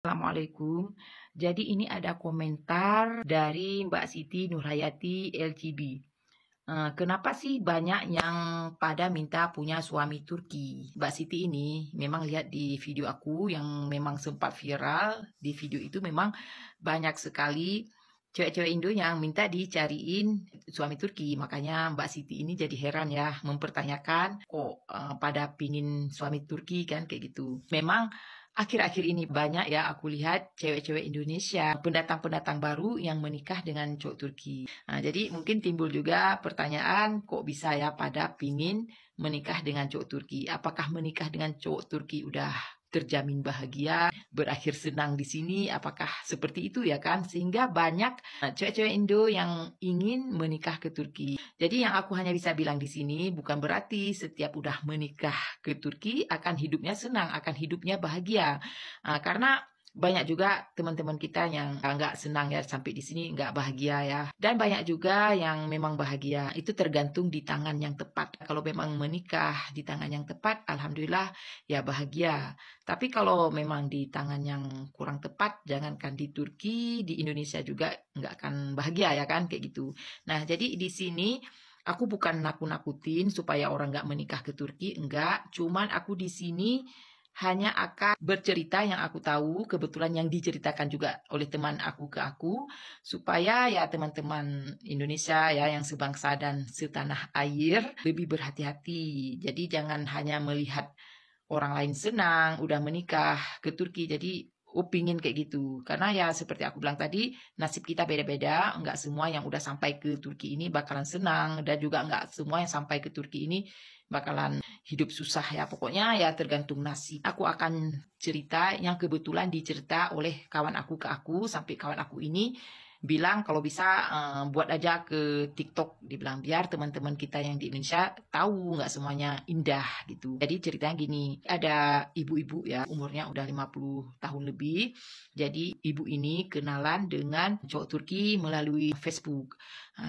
Assalamualaikum. Jadi ini ada komentar dari Mbak Siti Nurhayati LCB. Kenapa sih banyak yang pada minta punya suami Turki? Mbak Siti ini memang lihat di video aku yang memang sempat viral. Di video itu memang banyak sekali cewek-cewek Indo yang minta dicariin suami Turki. Makanya Mbak Siti ini jadi heran ya, mempertanyakan kok pada pingin suami Turki kan kayak gitu. Memang akhir-akhir ini banyak ya aku lihat cewek-cewek Indonesia, pendatang-pendatang baru yang menikah dengan cowok Turki. Nah, jadi mungkin timbul juga pertanyaan, kok bisa ya pada pingin menikah dengan cowok Turki? Apakah menikah dengan cowok Turki udah terjamin bahagia, berakhir senang di sini? Apakah seperti itu ya kan? Sehingga banyak cewek-cewek Indo yang ingin menikah ke Turki. Jadi yang aku hanya bisa bilang di sini bukan berarti setiap udah menikah ke Turki akan hidupnya senang, akan hidupnya bahagia. Karena banyak juga teman-teman kita yang nggak senang ya sampai di sini nggak bahagia ya. Dan banyak juga yang memang bahagia. Itu tergantung di tangan yang tepat. Kalau memang menikah di tangan yang tepat, alhamdulillah ya bahagia. Tapi kalau memang di tangan yang kurang tepat, jangankan di Turki, di Indonesia juga nggak akan bahagia ya kan kayak gitu. Nah, jadi di sini aku bukan nakut-nakutin supaya orang nggak menikah ke Turki, enggak. Cuman aku di sini hanya akan bercerita yang aku tahu, kebetulan yang diceritakan juga oleh teman aku ke aku, supaya ya teman-teman Indonesia ya yang sebangsa dan setanah air lebih berhati-hati. Jadi jangan hanya melihat orang lain senang, udah menikah ke Turki, jadi pingin kayak gitu. Karena ya seperti aku bilang tadi, nasib kita beda-beda. Enggak semua yang udah sampai ke Turki ini bakalan senang. Dan juga enggak semua yang sampai ke Turki ini bakalan hidup susah ya. Pokoknya ya tergantung nasib. Aku akan cerita yang kebetulan dicerita oleh kawan aku ke aku. Sampai kawan aku ini bilang kalau bisa buat aja ke TikTok, dibilang biar teman-teman kita yang di Indonesia tahu nggak semuanya indah gitu. Jadi ceritanya gini, ada ibu-ibu ya umurnya udah 50 tahun lebih. Jadi ibu ini kenalan dengan cowok Turki melalui Facebook.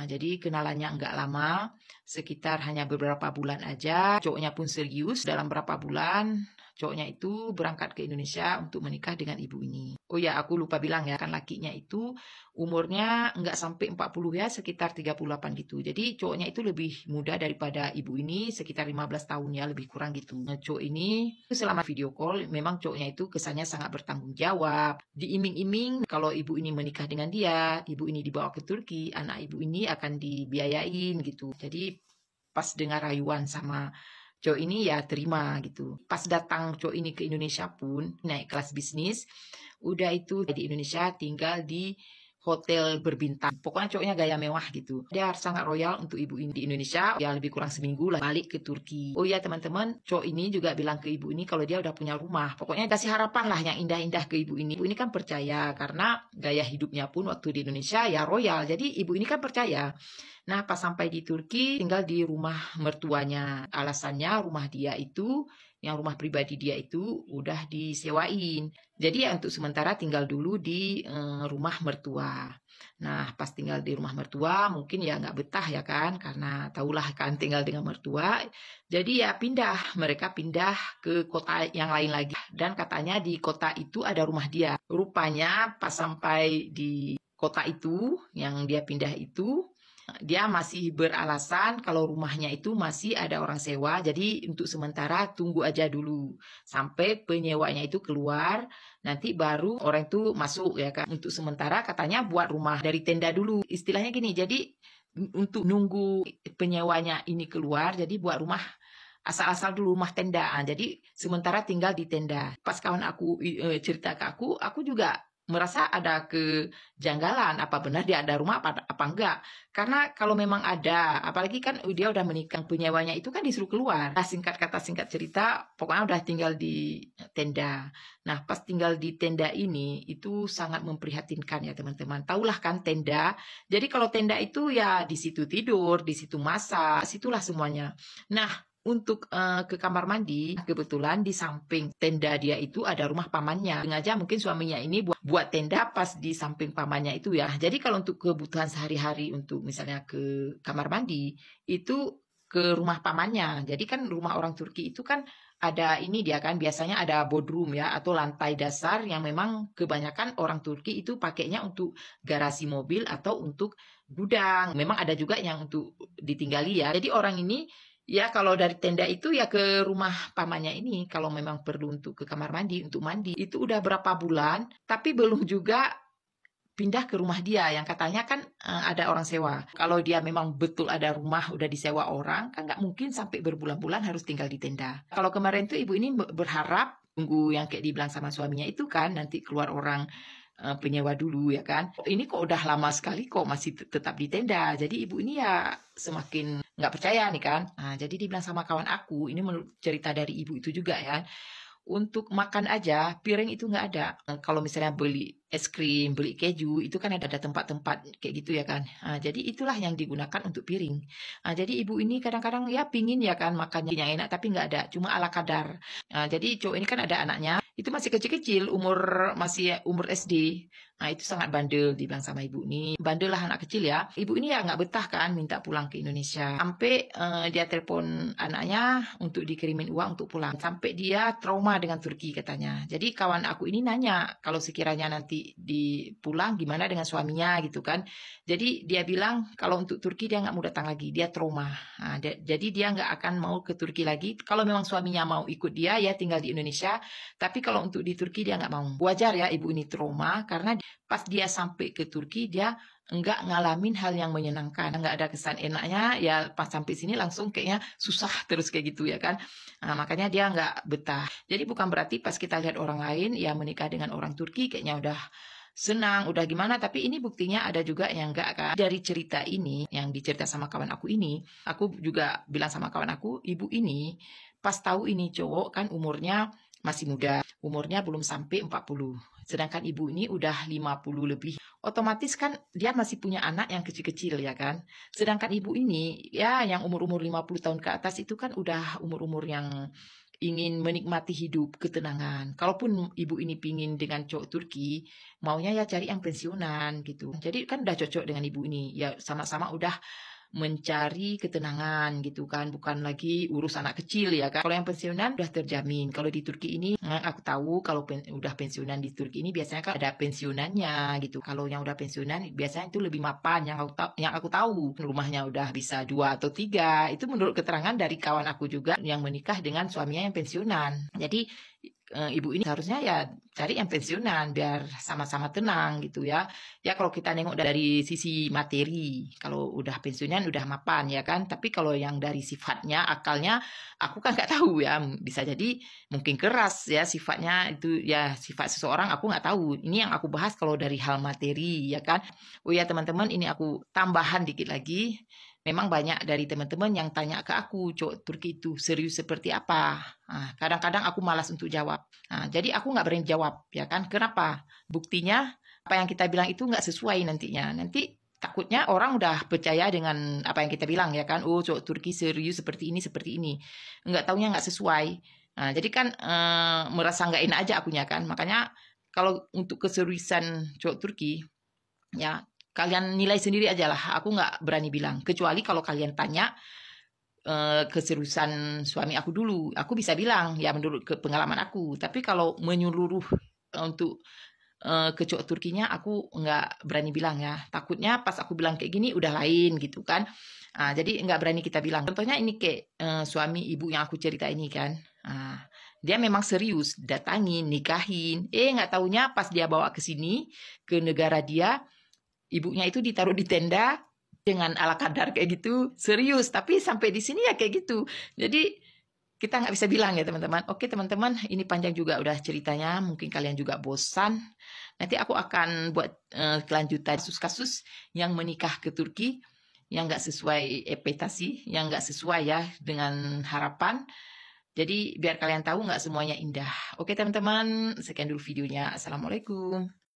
Jadi kenalannya nggak lama, sekitar hanya beberapa bulan aja. Cowoknya pun serius, dalam berapa bulan cowoknya itu berangkat ke Indonesia untuk menikah dengan ibu ini. Oh ya, aku lupa bilang ya, kan lakinya itu umurnya nggak sampai 40 ya, sekitar 38 gitu. Jadi cowoknya itu lebih muda daripada ibu ini, sekitar 15 tahun ya, lebih kurang gitu. Nah, cowok ini selama video call, memang cowoknya itu kesannya sangat bertanggung jawab. Diiming-iming kalau ibu ini menikah dengan dia, ibu ini dibawa ke Turki, anak ibu ini akan dibiayain gitu. Jadi pas dengar rayuan sama cowok ini ya terima gitu. Pas datang cowok ini ke Indonesia pun naik kelas bisnis, udah itu di Indonesia tinggal di hotel berbintang. Pokoknya cowoknya gaya mewah gitu. Dia sangat royal untuk ibu ini di Indonesia. Ya lebih kurang seminggu lah balik ke Turki. Oh iya teman-teman, cowok ini juga bilang ke ibu ini kalau dia udah punya rumah. Pokoknya kasih harapan lah yang indah-indah ke ibu ini. Ibu ini kan percaya karena gaya hidupnya pun waktu di Indonesia ya royal. Jadi ibu ini kan percaya. Nah, pas sampai di Turki, tinggal di rumah mertuanya. Alasannya rumah dia itu, yang rumah pribadi dia itu udah disewain. Jadi ya untuk sementara tinggal dulu di rumah mertua. Nah, pas tinggal di rumah mertua, mungkin ya nggak betah ya kan, karena tahulah kan tinggal dengan mertua. Jadi ya pindah, mereka pindah ke kota yang lain lagi. Dan katanya di kota itu ada rumah dia. Rupanya pas sampai di kota itu, yang dia pindah itu, dia masih beralasan kalau rumahnya itu masih ada orang sewa, jadi untuk sementara tunggu aja dulu sampai penyewanya itu keluar, nanti baru orang itu masuk ya kan. Untuk sementara katanya buat rumah dari tenda dulu, istilahnya gini. Jadi untuk nunggu penyewanya ini keluar, jadi buat rumah asal-asal dulu, rumah tenda. Jadi sementara tinggal di tenda. Pas kawan aku cerita ke aku juga merasa ada kejanggalan, apa benar dia ada rumah apa enggak. Karena kalau memang ada, apalagi kan dia udah menikah, penyewanya itu kan disuruh keluar. Nah, singkat kata singkat cerita, pokoknya udah tinggal di tenda. Nah, pas tinggal di tenda ini, itu sangat memprihatinkan ya teman-teman. Tahulah kan tenda, jadi kalau tenda itu ya di situ tidur, di situ masak, situlah semuanya. Nah, untuk ke kamar mandi, kebetulan di samping tenda dia itu ada rumah pamannya. Sengaja mungkin suaminya ini buat tenda pas di samping pamannya itu ya. Jadi kalau untuk kebutuhan sehari-hari, untuk misalnya ke kamar mandi, itu ke rumah pamannya. Jadi kan rumah orang Turki itu kan ada ini dia kan biasanya ada bodrum ya atau lantai dasar yang memang kebanyakan orang Turki itu pakainya untuk garasi mobil atau untuk gudang. Memang ada juga yang untuk ditinggali ya. Jadi orang ini ya kalau dari tenda itu ya ke rumah pamannya ini kalau memang perlu untuk ke kamar mandi untuk mandi. Itu udah berapa bulan tapi belum juga pindah ke rumah dia yang katanya kan ada orang sewa. Kalau dia memang betul ada rumah udah disewa orang, kan nggak mungkin sampai berbulan-bulan harus tinggal di tenda. Kalau kemarin tuh ibu ini berharap tunggu yang kayak dibilang sama suaminya itu kan nanti keluar orang penyewa dulu ya kan. Ini kok udah lama sekali kok masih tetap di tenda. Jadi ibu ini ya semakin nggak percaya nih kan. Nah, jadi dibilang sama kawan aku, ini menurut cerita dari ibu itu juga ya. Untuk makan aja, piring itu nggak ada. Kalau misalnya beli es krim, beli keju, itu kan ada tempat-tempat kayak gitu ya kan. Jadi itulah yang digunakan untuk piring. Jadi ibu ini kadang-kadang ya pingin ya kan makannya yang enak, tapi nggak ada, cuma ala kadar. Jadi cowok ini kan ada anaknya, itu masih kecil-kecil, masih umur SD. Nah itu sangat bandel dibilang sama ibu ini. Bandel lah anak kecil ya. Ibu ini ya nggak betah kan minta pulang ke Indonesia. Sampai dia telepon anaknya untuk dikirimin uang untuk pulang. Sampai dia trauma dengan Turki katanya. Jadi kawan aku ini nanya kalau sekiranya nanti dipulang gimana dengan suaminya gitu kan. Jadi dia bilang kalau untuk Turki dia nggak mau datang lagi. Dia trauma. Jadi dia nggak akan mau ke Turki lagi. Kalau memang suaminya mau ikut dia ya tinggal di Indonesia. Tapi kalau untuk di Turki dia nggak mau. Wajar ya ibu ini trauma karena pas dia sampai ke Turki dia enggak ngalamin hal yang menyenangkan, enggak ada kesan enaknya, ya pas sampai sini langsung kayaknya susah terus kayak gitu ya kan. Makanya dia enggak betah. Jadi bukan berarti pas kita lihat orang lain ya menikah dengan orang Turki kayaknya udah senang, udah gimana, tapi ini buktinya ada juga yang enggak kan. Dari cerita ini yang dicerita sama kawan aku ini, aku juga bilang sama kawan aku, ibu ini pas tahu ini cowok kan umurnya masih muda, umurnya belum sampai 40. Sedangkan ibu ini udah 50 lebih. Otomatis kan dia masih punya anak yang kecil-kecil ya kan. Sedangkan ibu ini ya yang umur-umur 50 tahun ke atas itu kan udah umur-umur yang ingin menikmati hidup ketenangan. Kalaupun ibu ini pingin dengan cowok Turki, maunya ya cari yang pensiunan gitu. Jadi kan udah cocok dengan ibu ini. Ya sama-sama udah mencari ketenangan gitu kan, bukan lagi urus anak kecil ya kan. Kalau yang pensiunan udah terjamin. Kalau di Turki ini aku tahu kalau udah pensiunan di Turki ini biasanya kan ada pensiunannya gitu. Kalau yang udah pensiunan biasanya itu lebih mapan. Yang aku tahu rumahnya udah bisa 2 atau 3. Itu menurut keterangan dari kawan aku juga yang menikah dengan suaminya yang pensiunan. Jadi ibu ini harusnya ya cari yang pensiunan biar sama-sama tenang gitu ya. Ya kalau kita nengok dari sisi materi, kalau udah pensiunan udah mapan ya kan. Tapi kalau yang dari sifatnya, akalnya, aku kan nggak tahu ya. Bisa jadi mungkin keras ya sifatnya itu ya sifat seseorang aku nggak tahu. Ini yang aku bahas kalau dari hal materi ya kan. Oh ya teman-teman ini aku tambahan dikit lagi. Memang banyak dari teman-teman yang tanya ke aku, cowok Turki itu serius seperti apa? Kadang-kadang aku malas untuk jawab. Jadi aku nggak berani jawab, ya kan? Kenapa? Buktinya apa yang kita bilang itu nggak sesuai nantinya. Nanti takutnya orang udah percaya dengan apa yang kita bilang, ya kan? Oh, cowok Turki serius seperti ini, seperti ini. Nggak taunya nggak sesuai. Jadi kan merasa nggak enak aja akunya kan. Makanya kalau untuk keseriusan cowok Turki, ya kalian nilai sendiri aja lah. Aku nggak berani bilang. Kecuali kalau kalian tanya keseriusan suami aku dulu. Aku bisa bilang, ya menurut pengalaman aku. Tapi kalau menyeluruh untuk ke cowok Turkinya, aku nggak berani bilang ya. Takutnya pas aku bilang kayak gini, udah lain gitu kan. Jadi nggak berani kita bilang. Contohnya ini kayak suami ibu yang aku cerita ini kan. Dia memang serius, datangin, nikahin. Nggak taunya pas dia bawa ke sini, ke negara dia, ibunya itu ditaruh di tenda dengan ala kadar kayak gitu, serius. Tapi sampai di sini ya kayak gitu. Jadi kita nggak bisa bilang ya teman-teman. Oke teman-teman, ini panjang juga udah ceritanya. Mungkin kalian juga bosan. Nanti aku akan buat kelanjutan kasus-kasus yang menikah ke Turki yang nggak sesuai ekspektasi, yang nggak sesuai ya dengan harapan. Jadi biar kalian tahu nggak semuanya indah. Oke teman-teman, sekian dulu videonya. Assalamualaikum.